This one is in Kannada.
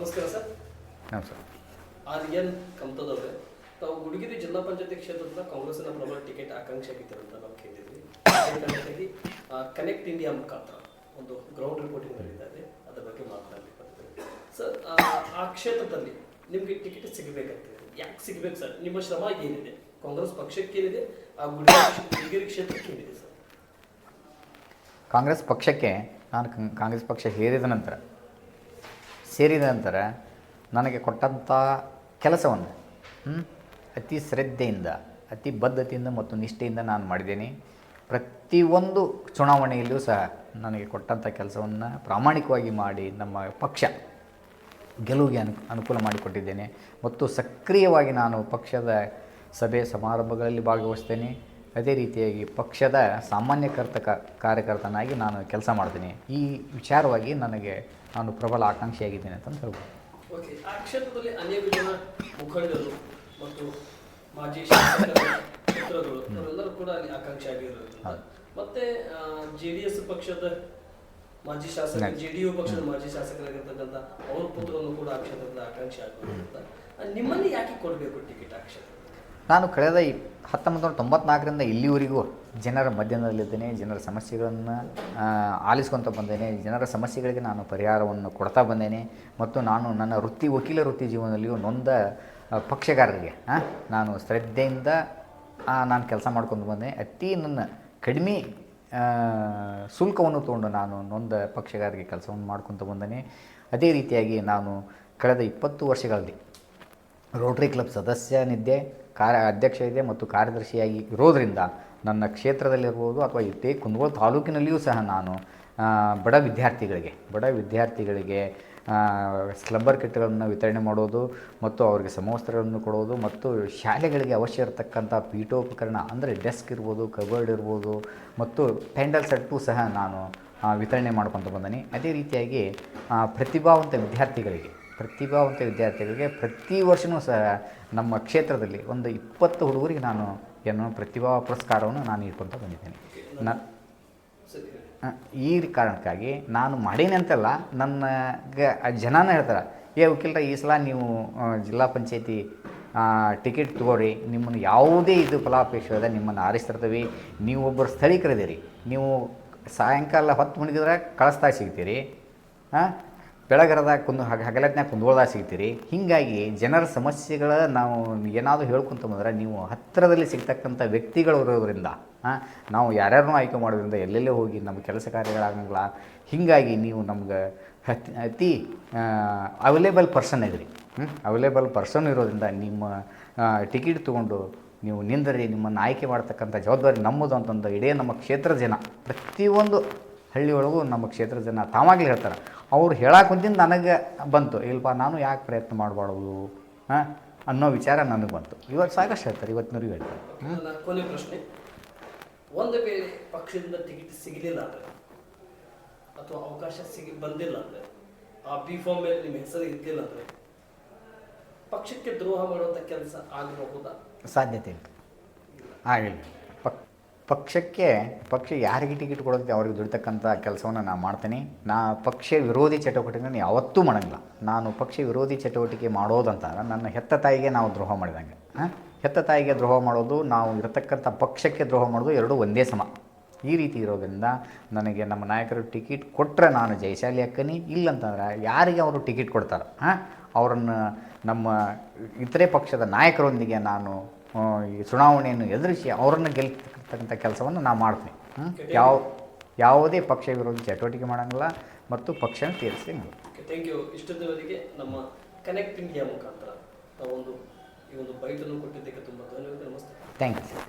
ನಮಸ್ಕಾರ ಸರ್. ನಮಸ್ಕಾರ. ಆರ್ಯನ್ ಕಮತದವ್ರೆ, ತಾವು ಗುಡಿಗಿರಿ ಜಿಲ್ಲಾ ಪಂಚಾಯತಿ ಕ್ಷೇತ್ರದ ಕಾಂಗ್ರೆಸ್ನ ಪ್ರಬಲ ಟಿಕೆಟ್ ಆಕಾಂಕ್ಷೆ ಆಗಿದ್ದೀರಂತ ನಾವು ಕೇಳಿದ್ವಿ. ಕನೆಕ್ಟ್ ಇಂಡಿಯಾ ಮುಖಾಂತರ ಒಂದು ಗ್ರೌಂಡ್ ರಿಪೋರ್ಟಿಂಗ್ ನಡೀತಾ ಇದೆ, ಅದರ ಬಗ್ಗೆ ಮಾತನಾಡಲಿಕ್ಕೆ ಸರ್. ಆ ಕ್ಷೇತ್ರದಲ್ಲಿ ನಿಮಗೆ ಟಿಕೆಟ್ ಸಿಗಬೇಕಂತಿದೆ, ಯಾಕೆ ಸಿಗಬೇಕು ಸರ್? ನಿಮ್ಮ ಶ್ರಮ ಏನಿದೆ? ಕಾಂಗ್ರೆಸ್ ಪಕ್ಷಕ್ಕೆ ಏನಿದೆ, ಆ ಗುಡಿಗಿರಿ ಕ್ಷೇತ್ರಕ್ಕೆ ಏನಿದೆ ಸರ್? ಕಾಂಗ್ರೆಸ್ ಪಕ್ಷಕ್ಕೆ ನಾನು ಕಾಂಗ್ರೆಸ್ ಪಕ್ಷ ಸೇರಿದ ನಂತರ ನನಗೆ ಕೊಟ್ಟಂಥ ಕೆಲಸವನ್ನು ಅತಿ ಶ್ರದ್ಧೆಯಿಂದ, ಅತಿ ಬದ್ಧತೆಯಿಂದ ಮತ್ತು ನಿಷ್ಠೆಯಿಂದ ನಾನು ಮಾಡಿದ್ದೇನೆ. ಪ್ರತಿಯೊಂದು ಚುನಾವಣೆಯಲ್ಲಿಯೂ ಸಹ ನನಗೆ ಕೊಟ್ಟಂಥ ಕೆಲಸವನ್ನು ಪ್ರಾಮಾಣಿಕವಾಗಿ ಮಾಡಿ ನಮ್ಮ ಪಕ್ಷ ಗೆಲುವಿಗೆ ಅನುಕೂಲ ಮಾಡಿಕೊಟ್ಟಿದ್ದೇನೆ. ಮತ್ತು ಸಕ್ರಿಯವಾಗಿ ನಾನು ಪಕ್ಷದ ಸಭೆ ಸಮಾರಂಭಗಳಲ್ಲಿ ಭಾಗವಹಿಸ್ತೇನೆ. ಅದೇ ರೀತಿಯಾಗಿ ಪಕ್ಷದ ಸಾಮಾನ್ಯ ಕಾರ್ಯಕರ್ತನಾಗಿ ನಾನು ಕೆಲಸ ಮಾಡ್ತೀನಿ. ಈ ವಿಚಾರವಾಗಿ ನಾನು ಪ್ರಬಲ ಆಕಾಂಕ್ಷಿಯಾಗಿದ್ದೇನೆ ಅಂತ ಹೇಳ್ಬೋದು. ಓಕೆ, ಆ ಕ್ಷೇತ್ರದಲ್ಲಿ ಅನೇಕ ಜನ ಮುಖಂಡರು ಮತ್ತು ಮಾಜಿ ಶಾಸಕರ ಪುತ್ರಗಳು ಅವರೆಲ್ಲರೂ ಕೂಡ ಅಲ್ಲಿ ಆಕಾಂಕ್ಷಿ ಆಗಿರೋದ್ರಿಂದ, ಮತ್ತೆ JDS ಪಕ್ಷದ ಮಾಜಿ ಶಾಸಕ, JDU ಪಕ್ಷದ ಮಾಜಿ ಶಾಸಕರಾಗಿರ್ತಕ್ಕಂಥ ಅವ್ರ ಪುತ್ರನ್ನು ಕೂಡ ಆ ಕ್ಷೇತ್ರದ ಆಕಾಂಕ್ಷಿ ಆಗಿರೋದ್ರಿಂದ ನಿಮ್ಮಲ್ಲಿ ಯಾಕೆ ಕೊಡಬೇಕು ಟಿಕೆಟ್ ಆ ಕ್ಷೇತ್ರ? ನಾನು ಕಳೆದ 1994ರಿಂದ ಇಲ್ಲಿವರೆಗೂ ಜನರ ಮಧ್ಯದಲ್ಲಿದ್ದೇನೆ. ಜನರ ಸಮಸ್ಯೆಗಳನ್ನು ಆಲಿಸ್ಕೊತ ಬಂದೇನೆ. ಜನರ ಸಮಸ್ಯೆಗಳಿಗೆ ನಾನು ಪರಿಹಾರವನ್ನು ಕೊಡ್ತಾ ಬಂದೇನೆ. ಮತ್ತು ನಾನು ನನ್ನ ವಕೀಲ ವೃತ್ತಿ ಜೀವನದಲ್ಲಿಯೂ ನೊಂದ ಪಕ್ಷಗಾರರಿಗೆ ನಾನು ಶ್ರದ್ಧೆಯಿಂದ ನಾನು ಕೆಲಸ ಮಾಡ್ಕೊಂಡು ಬಂದೆ. ನನ್ನ ಕಡಿಮೆ ಶುಲ್ಕವನ್ನು ತೊಗೊಂಡು ನಾನು ನೊಂದ ಪಕ್ಷಗಾರರಿಗೆ ಕೆಲಸವನ್ನು ಮಾಡ್ಕೊತ ಬಂದೇನೆ. ಅದೇ ರೀತಿಯಾಗಿ ನಾನು ಕಳೆದ 20 ವರ್ಷಗಳಲ್ಲಿ ರೋಟರಿ ಕ್ಲಬ್ ಸದಸ್ಯನಿದ್ದೆ, ಅಧ್ಯಕ್ಷ ಇದೆ ಮತ್ತು ಕಾರ್ಯದರ್ಶಿಯಾಗಿ ಇರೋದರಿಂದ ನನ್ನ ಕ್ಷೇತ್ರದಲ್ಲಿರ್ಬೋದು ಅಥವಾ ಇದೇ ಕುಂದಗೋಳ ತಾಲೂಕಿನಲ್ಲಿಯೂ ಸಹ ನಾನು ಬಡ ವಿದ್ಯಾರ್ಥಿಗಳಿಗೆ ಸ್ಲಬ್ಬರ್ ಕಿಟ್ಗಳನ್ನು ವಿತರಣೆ ಮಾಡೋದು ಮತ್ತು ಅವರಿಗೆ ಸಮವಸ್ತ್ರಗಳನ್ನು ಕೊಡೋದು ಮತ್ತು ಶಾಲೆಗಳಿಗೆ ಅವಶ್ಯ ಇರತಕ್ಕಂಥ ಪೀಠೋಪಕರಣ ಅಂದರೆ ಡೆಸ್ಕ್ ಇರ್ಬೋದು, ಕಬೋರ್ಡ್ ಇರ್ಬೋದು ಮತ್ತು ಪೆಂಡಲ್ ಸೆಟ್ಟು ಸಹ ನಾನು ವಿತರಣೆ ಮಾಡ್ಕೊತ ಬಂದೀನಿ. ಅದೇ ರೀತಿಯಾಗಿ ಪ್ರತಿಭಾವಂತ ವಿದ್ಯಾರ್ಥಿಗಳಿಗೆ ಪ್ರತಿ ವರ್ಷವೂ ಸಹ ನಮ್ಮ ಕ್ಷೇತ್ರದಲ್ಲಿ ಒಂದು 20 ಹುಡುಗರಿಗೆ ನಾನು ಪ್ರತಿಭಾ ಪುರಸ್ಕಾರವನ್ನು ನಾನು ಇಟ್ಕೊತ ಬಂದಿದ್ದೇನೆ. ಈ ಕಾರಣಕ್ಕಾಗಿ ನಾನು ಮಾಡೀನಿ ಅಂತಲ್ಲ, ನನಗೆ ಜನನೇ ಹೇಳ್ತಾರೆ, ವಕೀಲರ ಈ ಸಲ ನೀವು ಜಿಲ್ಲಾ ಪಂಚಾಯತಿ ಟಿಕೆಟ್ ತೊಗೋರಿ, ನಿಮ್ಮನ್ನು ಯಾವುದೇ ಫಲಾಪೇಕ್ಷೆ ಇದೆ, ನಿಮ್ಮನ್ನು ಆರಿಸ್ತಿರ್ತೀವಿ, ನೀವು ಒಬ್ಬರು ಸ್ಥಳೀಕರಿದ್ದೀರಿ, ನೀವು ಸಾಯಂಕಾಲ 10 ಮಣಿಗಿದ್ರೆ ಕಳಿಸ್ತಾ ಸಿಗ್ತೀರಿ, ಬೆಳಗರದ ಹಗಲತ್ನಾಗ ಕುಂದಗೋಳದಾಗ ಸಿಗ್ತೀರಿ. ಹೀಗಾಗಿ ಜನರ ಸಮಸ್ಯೆಗಳ ನಾವು ಏನಾದರೂ ಹೇಳ್ಕೊತ ಬಂದ್ರೆ ನೀವು ಹತ್ತಿರದಲ್ಲಿ ಸಿಗ್ತಕ್ಕಂಥ ವ್ಯಕ್ತಿಗಳು ಇರೋದ್ರಿಂದ ನಾವು ಯಾರ್ಯಾರನ್ನೂ ಆಯ್ಕೆ ಮಾಡೋದ್ರಿಂದ ಎಲ್ಲೆಲ್ಲೇ ಹೋಗಿ ನಮ್ಮ ಕೆಲಸ ಕಾರ್ಯಗಳಾಗಂಗಿಲ್ಲ. ಹೀಗಾಗಿ ನೀವು ನಮ್ಗೆ ಅತಿ ಅವೈಲೇಬಲ್ ಪರ್ಸನ್ ಇದ್ರಿ. ಅವೈಲೇಬಲ್ ಪರ್ಸನ್ ಇರೋದ್ರಿಂದ ನಿಮ್ಮ ಟಿಕೆಟ್ ತೊಗೊಂಡು ನೀವು ನಿಂದರಿ, ನಿಮ್ಮನ್ನು ಆಯ್ಕೆ ಮಾಡ್ತಕ್ಕಂಥ ಜವಾಬ್ದಾರಿ ನಮ್ಮದು ಅಂತಂದು ಇಡೀ ನಮ್ಮ ಕ್ಷೇತ್ರದ ಜನ, ಪ್ರತಿಯೊಂದು ಹಳ್ಳಿಯೊಳಗೂ ನಮ್ಮ ಕ್ಷೇತ್ರದ ಜನ ತಾವಾಗಲೇ ಹೇಳ್ತಾರೆ. ಅವ್ರು ಹೇಳಕ್ಕೆ ನನಗೆ ಬಂತು, ಇಲ್ಪ ನಾನು ಯಾಕೆ ಪ್ರಯತ್ನ ಮಾಡಬಾರ್ದು ಅನ್ನೋ ವಿಚಾರ ನನಗೆ ಬಂತು. ಇವತ್ತು ಸಾಕಷ್ಟು ಹೇಳ್ತಾರೆ, ಇವತ್ತಿನವ್ರಿಗೆ ಹೇಳ್ತಾರೆ. ಕೊನೆ ಪ್ರಶ್ನೆ, ಒಂದು ವೇಳೆ ಪಕ್ಷದಿಂದ ಟಿಕೆಟ್ ಸಿಗಲಿಲ್ಲ ಅಂದರೆ ಅಥವಾ ಅವಕಾಶ ಬಂದಿಲ್ಲ ಅಂದರೆ, ಆ ಬಿ ಫಾರ್ಮ್ ಮೇಲೆ ನಿಮ್ಮ ಹೆಸರು ಇದ್ದಿಲ್ಲ ಅಂದರೆ ಪಕ್ಷಕ್ಕೆ ದ್ರೋಹ ಮಾಡುವಂಥ ಕೆಲಸ ಆಗಬಹುದಾ? ಸಾಧ್ಯತೆ ಇಲ್ಲ, ಆಗಿಲ್ಲ. ಪಕ್ಷ ಯಾರಿಗೆ ಟಿಕೆಟ್ ಕೊಡೋದಕ್ಕೆ ಅವ್ರಿಗೆ ದುಡಿತಕ್ಕಂಥ ಕೆಲಸವನ್ನು ನಾನು ಮಾಡ್ತೀನಿ. ಪಕ್ಷ ವಿರೋಧಿ ಚಟುವಟಿಕೆಯನ್ನು ಯಾವತ್ತೂ ಮಾಡೋಂಗಿಲ್ಲ. ನಾನು ಪಕ್ಷ ವಿರೋಧಿ ಚಟುವಟಿಕೆ ಮಾಡೋದಂತಾರೆ ನನ್ನ ಹೆತ್ತ ತಾಯಿಗೆ ನಾವು ದ್ರೋಹ ಮಾಡಿದಂಗೆ. ಹೆತ್ತ ತಾಯಿಗೆ ದ್ರೋಹ ಮಾಡೋದು, ನಾವು ಇರತಕ್ಕಂಥ ಪಕ್ಷಕ್ಕೆ ದ್ರೋಹ ಮಾಡೋದು ಎರಡೂ ಒಂದೇ ಸಮ. ಈ ರೀತಿ ಇರೋದ್ರಿಂದ ನನಗೆ ನಮ್ಮ ನಾಯಕರು ಟಿಕೆಟ್ ಕೊಟ್ಟರೆ ನಾನು ಜಯಶಾಲಿ ಅಕ್ಕನಿ, ಇಲ್ಲಂತಂದ್ರೆ ಯಾರಿಗೆ ಅವರು ಟಿಕೆಟ್ ಕೊಡ್ತಾರೆ ಅವರನ್ನು ನಮ್ಮ ಇತರೆ ಪಕ್ಷದ ನಾಯಕರೊಂದಿಗೆ ನಾನು ಈ ಚುನಾವಣೆಯನ್ನು ಎದುರಿಸಿ ಅವರನ್ನು ಗೆಲ್ತಕ್ಕಂಥ ಕೆಲಸವನ್ನು ನಾನು ಮಾಡ್ತೀನಿ. ಯಾವುದೇ ಪಕ್ಷ ವಿರೋಧಿ ಚಟುವಟಿಕೆ ಮಾಡೋಂಗಿಲ್ಲ ಮತ್ತು ಪಕ್ಷನ ತೀರಿಸಿ. Thank you. ಇಷ್ಟದವರೆಗೆ ನಮ್ಮ ಕನೆಕ್ಟ್ ಇಂಡಿಯಾ ಮುಖಾಂತರ ಈ ಒಂದು ಬೈಟನ್ನು ಕೊಟ್ಟಿದ್ದಕ್ಕೆ ತುಂಬ ಧನ್ಯವಾದ. ನಮಸ್ತೆ. Thank you.